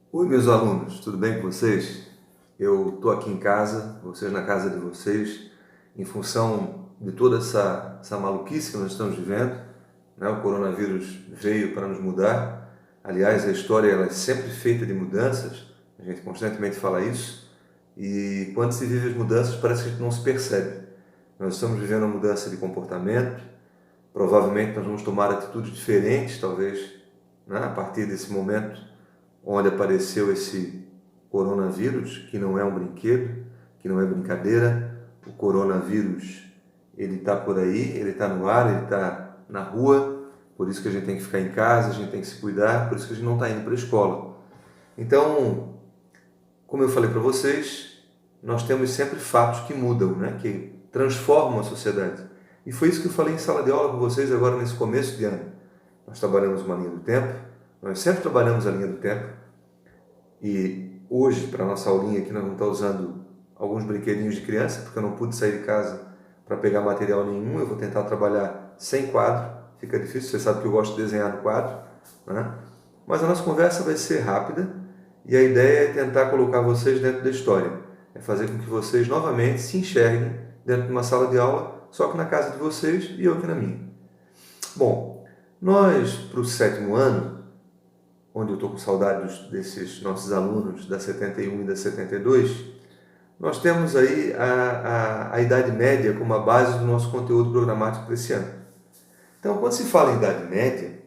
Oi, meus alunos, tudo bem com vocês? Eu estou aqui em casa, vocês na casa de vocês, em função de toda essa maluquice que nós estamos vivendo, né? O coronavírus veio para nos mudar. Aliás, a história ela é sempre feita de mudanças, a gente constantemente fala isso, e quando se vive as mudanças parece que a gente não se percebe. Nós estamos vivendo uma mudança de comportamento, provavelmente nós vamos tomar atitudes diferentes, talvez, né? A partir desse momento onde apareceu esse coronavírus, que não é um brinquedo, que não é brincadeira. O coronavírus, ele está por aí, ele está no ar, ele está na rua, por isso que a gente tem que ficar em casa, a gente tem que se cuidar, por isso que a gente não está indo para a escola. Então, como eu falei para vocês, nós temos sempre fatos que mudam, né? Que transformam a sociedade. E foi isso que eu falei em sala de aula com vocês agora nesse começo de ano. Nós trabalhamos uma linha do tempo, nós sempre trabalhamos a linha do tempo, e hoje, para a nossa aulinha aqui, nós vamos estar usando alguns brinquedinhos de criança, porque eu não pude sair de casa para pegar material nenhum, eu vou tentar trabalhar sem quadro, fica difícil, você sabe que eu gosto de desenhar no quadro, né? Mas a nossa conversa vai ser rápida, e a ideia é tentar colocar vocês dentro da história, é fazer com que vocês novamente se enxerguem dentro de uma sala de aula, só que na casa de vocês e eu aqui na minha. Bom, nós, para o 7º ano, onde eu estou com saudades desses nossos alunos da 71 e da 72, nós temos aí a Idade Média como a base do nosso conteúdo programático para esse ano. Então, quando se fala em Idade Média,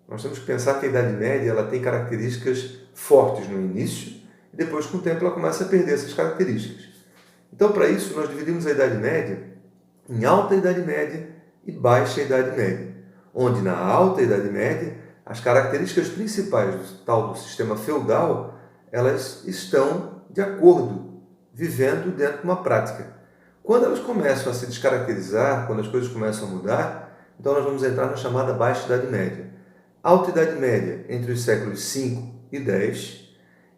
nós temos que pensar que a Idade Média ela tem características fortes no início e depois, com o tempo, ela começa a perder essas características. Então, para isso, nós dividimos a Idade Média em Alta Idade Média e Baixa Idade Média, onde na Alta Idade Média as características principais do sistema feudal, elas estão de acordo, vivendo dentro de uma prática. Quando elas começam a se descaracterizar, quando as coisas começam a mudar, então nós vamos entrar na chamada Baixa Idade Média. Alta Idade Média entre os séculos 5 e 10,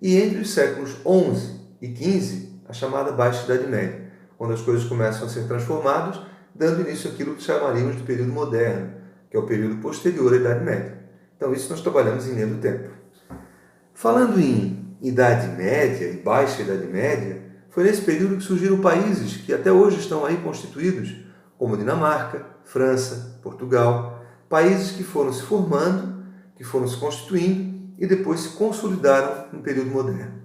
e entre os séculos 11 e 15, a chamada Baixa Idade Média, quando as coisas começam a ser transformadas, dando início àquilo que chamaríamos de período moderno, que é o período posterior à Idade Média. Então, isso nós trabalhamos em linha do tempo. Falando em Idade Média e Baixa Idade Média, foi nesse período que surgiram países que até hoje estão aí constituídos, como Dinamarca, França, Portugal, países que foram se formando, que foram se constituindo e depois se consolidaram no período moderno.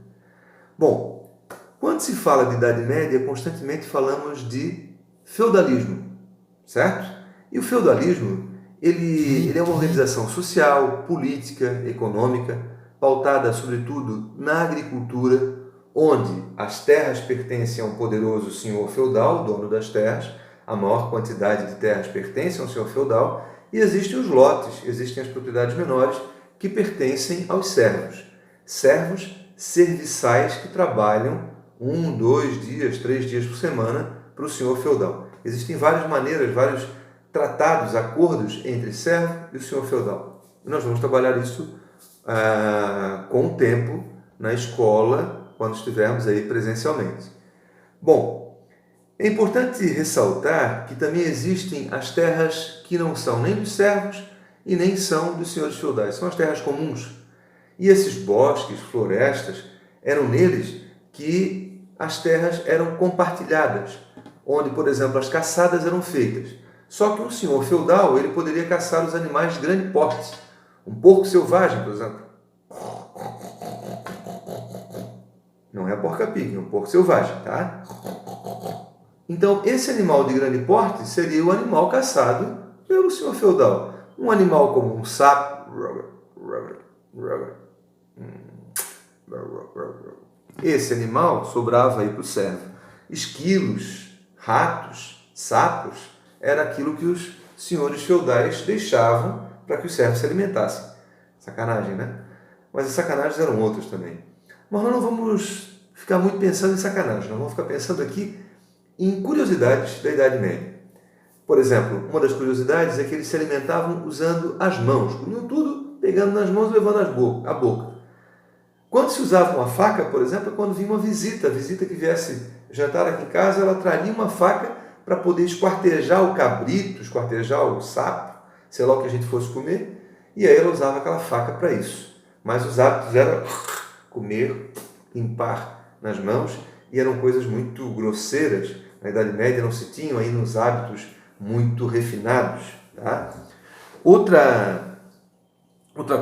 Bom, quando se fala de Idade Média, constantemente falamos de feudalismo, certo? E o feudalismo ele é uma organização social, política, econômica, pautada sobretudo na agricultura, onde as terras pertencem a um poderoso senhor feudal, dono das terras, a maior quantidade de terras pertence a um senhor feudal, e existem os lotes, existem as propriedades menores que pertencem aos servos. Servos serviçais que trabalham 1, 2 dias, 3 dias por semana para o senhor feudal. Existem várias maneiras, vários tratados, acordos entre servo e o senhor feudal. E nós vamos trabalhar isso com o tempo na escola, quando estivermos aí presencialmente. Bom, é importante ressaltar que também existem as terras que não são nem dos servos e nem são dos senhores feudais, são as terras comuns. E esses bosques, florestas, eram neles que as terras eram compartilhadas, onde, por exemplo, as caçadas eram feitas. Só que um senhor feudal, ele poderia caçar os animais de grande porte. Um porco selvagem, por exemplo. Não é a porca-pique, é um porco selvagem, tá? Então, esse animal de grande porte seria o animal caçado pelo senhor feudal. Um animal como um sapo. Esse animal sobrava aí para o servo. Esquilos, ratos, sapos, era aquilo que os senhores feudais deixavam para que os servos se alimentassem. Sacanagem, né? Mas as sacanagens eram outras também. Mas nós não vamos ficar muito pensando em sacanagem, nós vamos ficar pensando aqui em curiosidades da Idade Média. Por exemplo, uma das curiosidades é que eles se alimentavam usando as mãos, comiam tudo pegando nas mãos e levando à boca. Quando se usava uma faca, por exemplo, é quando vinha uma visita, a visita que viesse jantar aqui em casa, ela traria uma faca para poder esquartejar o cabrito, esquartejar o sapo, sei lá o que a gente fosse comer, e aí ela usava aquela faca para isso. Mas os hábitos eram comer, limpar nas mãos, e eram coisas muito grosseiras. Na Idade Média não se tinham ainda uns hábitos muito refinados. Tá? Outra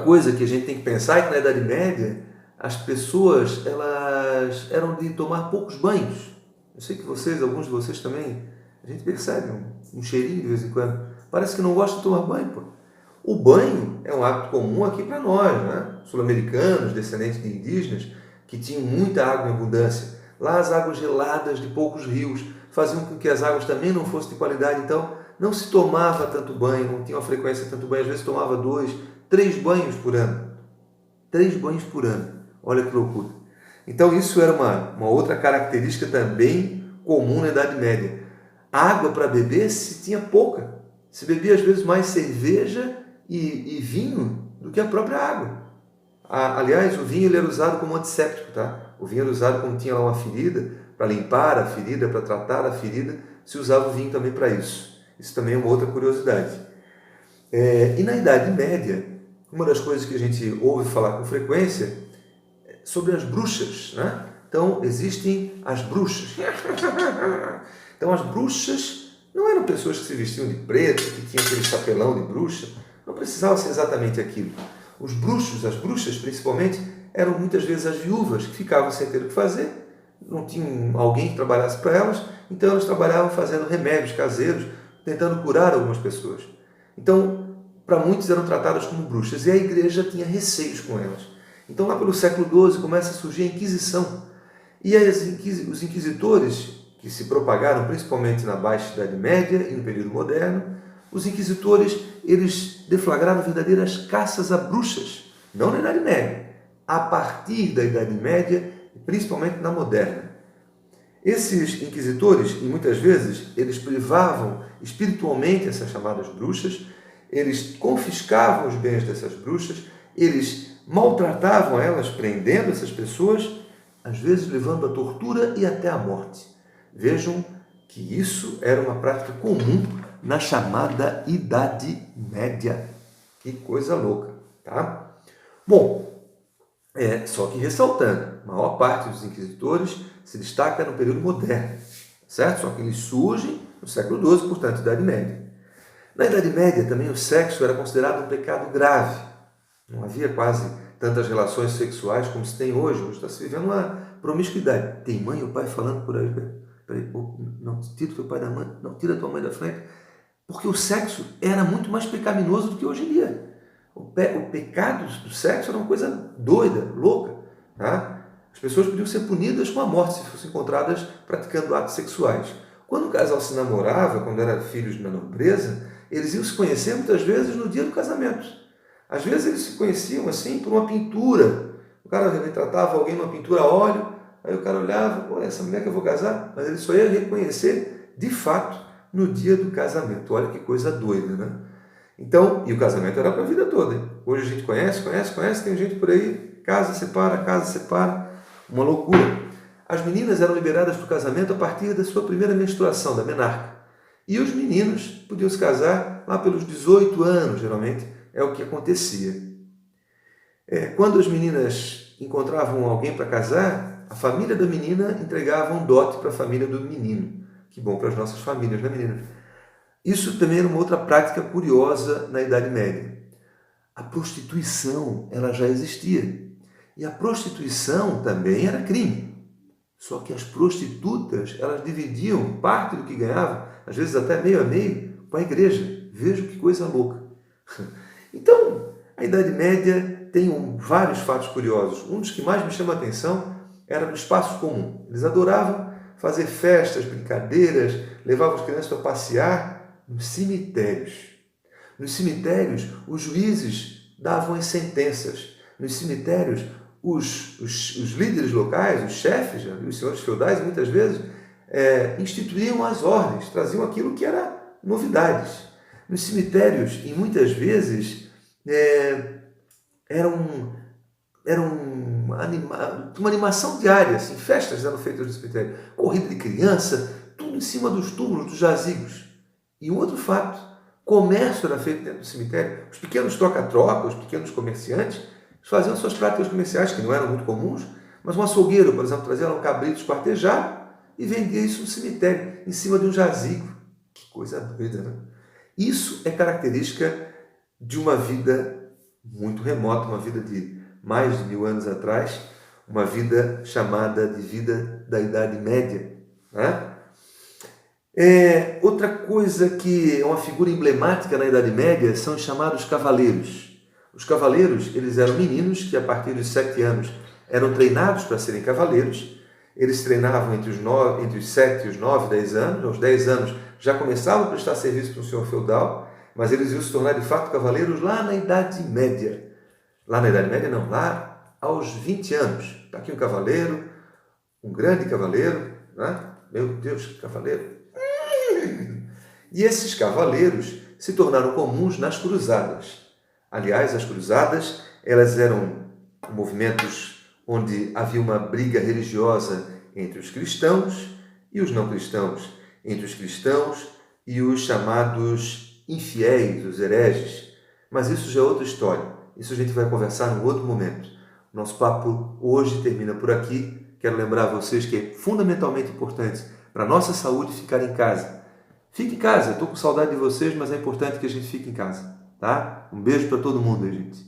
coisa que a gente tem que pensar é que na Idade Média as pessoas elas eram de tomar poucos banhos. Eu sei que alguns de vocês também, a gente percebe um cheirinho de vez em quando. Parece que não gosta de tomar banho, pô. O banho é um hábito comum aqui para nós, né? Sul-americanos, descendentes de indígenas, que tinham muita água em abundância. Lá as águas geladas de poucos rios faziam com que as águas também não fossem de qualidade, então não se tomava tanto banho, não tinha uma frequência de tanto banho, às vezes tomava 2, 3 banhos por ano. 3 banhos por ano. Olha que loucura. Então isso era uma outra característica também comum na Idade Média. A água para beber se tinha pouca. Se bebia às vezes mais cerveja e vinho do que a própria água. Aliás, o vinho ele era usado como antisséptico, tá? O vinho era usado quando tinha lá uma ferida, para limpar a ferida, para tratar a ferida, se usava o vinho também para isso. Isso também é uma outra curiosidade. E na Idade Média, uma das coisas que a gente ouve falar com frequência é sobre as bruxas, né? Então, existem as bruxas. Então, as bruxas não eram pessoas que se vestiam de preto, que tinham aquele chapelão de bruxa. Não precisava ser exatamente aquilo. Os bruxos, as bruxas principalmente, eram muitas vezes as viúvas que ficavam sem ter o que fazer, não tinham alguém que trabalhasse para elas, então elas trabalhavam fazendo remédios caseiros, tentando curar algumas pessoas. Então, para muitos eram tratadas como bruxas e a igreja tinha receios com elas. Então, lá pelo século XII começa a surgir a Inquisição. E os inquisitores, que se propagaram principalmente na Baixa Idade Média e no período moderno, os inquisitores eles deflagraram verdadeiras caças a bruxas, não na Idade Média, a partir da Idade Média e principalmente na moderna. Esses inquisitores, e muitas vezes, eles privavam espiritualmente essas chamadas bruxas, eles confiscavam os bens dessas bruxas, eles maltratavam elas, prendendo essas pessoas, às vezes levando à tortura e até à morte. Vejam que isso era uma prática comum na chamada Idade Média. Que coisa louca, tá? Bom, só que ressaltando, a maior parte dos inquisitores se destaca no período moderno, certo? Só que eles surgem no século XII, portanto, Idade Média. Na Idade Média também o sexo era considerado um pecado grave. Não havia quase tantas relações sexuais como se tem hoje. Hoje está se vivendo uma promiscuidade. Tem mãe e o pai falando por aí, peraí, não, tira teu pai da mãe, não, tira tua mãe da frente. Porque o sexo era muito mais pecaminoso do que hoje em dia. O pecado do sexo era uma coisa doida, louca. Tá? As pessoas podiam ser punidas com a morte se fossem encontradas praticando atos sexuais. Quando o casal se namorava, quando eram filhos da nobreza, eles iam se conhecer muitas vezes no dia do casamento. Às vezes eles se conheciam assim por uma pintura. O cara retratava alguém numa pintura a óleo, aí o cara olhava, pô, essa mulher que eu vou casar, mas ele só ia reconhecer de fato no dia do casamento. Olha que coisa doida, né? Então, e o casamento era para a vida toda. Hein? Hoje a gente conhece, tem gente por aí, casa, separa, uma loucura. As meninas eram liberadas para o casamento a partir da sua primeira menstruação, da menarca. E os meninos podiam se casar lá pelos 18 anos, geralmente, é o que acontecia. Quando as meninas encontravam alguém para casar, a família da menina entregava um dote para a família do menino. Que bom para as nossas famílias, né, menina? Isso também era uma outra prática curiosa na Idade Média. A prostituição, ela já existia. E a prostituição também era crime. Só que as prostitutas, elas dividiam parte do que ganhavam, às vezes até meio a meio, com a igreja. Vejam que coisa louca. Então, a Idade Média tem vários fatos curiosos. Um dos que mais me chama a atenção era no espaço comum. Eles adoravam fazer festas, brincadeiras, levavam as crianças para passear nos cemitérios. Nos cemitérios, os juízes davam as sentenças. Nos cemitérios, os líderes locais, os chefes, os senhores feudais, muitas vezes, instituíam as ordens, traziam aquilo que era novidades. Nos cemitérios, e muitas vezes, era uma animação diária, assim, festas eram feitas no cemitério, corrida de criança, tudo em cima dos túmulos, dos jazigos. E um outro fato, comércio era feito dentro do cemitério. Os pequenos troca-troca, os pequenos comerciantes, faziam suas práticas comerciais, que não eram muito comuns, mas um açougueiro, por exemplo, trazia um cabrito esquartejado e vendia isso no cemitério, em cima de um jazigo. Que coisa doida, né? Isso é característica de uma vida muito remota, uma vida de mais de 1000 anos atrás, uma vida chamada de vida da Idade Média, né? Outra coisa que é uma figura emblemática na Idade Média são os chamados cavaleiros. Os cavaleiros, eles eram meninos que a partir dos 7 anos eram treinados para serem cavaleiros. Eles treinavam entre os 7 e os 9, 10 anos. Aos 10 anos já começavam a prestar serviço para um senhor feudal, mas eles iam se tornar de fato cavaleiros lá na Idade Média. Lá na Idade Média não, lá aos 20 anos. Está aqui um cavaleiro, um grande cavaleiro, né? Meu Deus, que cavaleiro! E esses cavaleiros se tornaram comuns nas cruzadas. Aliás, as cruzadas, elas eram movimentos onde havia uma briga religiosa entre os cristãos e os não cristãos, entre os cristãos e os chamados infiéis, os hereges. Mas isso já é outra história. Isso a gente vai conversar num outro momento. Nosso papo hoje termina por aqui. Quero lembrar a vocês que é fundamentalmente importante para a nossa saúde ficar em casa. Fique em casa, estou com saudade de vocês, mas é importante que a gente fique em casa, tá? Um beijo para todo mundo aí, gente.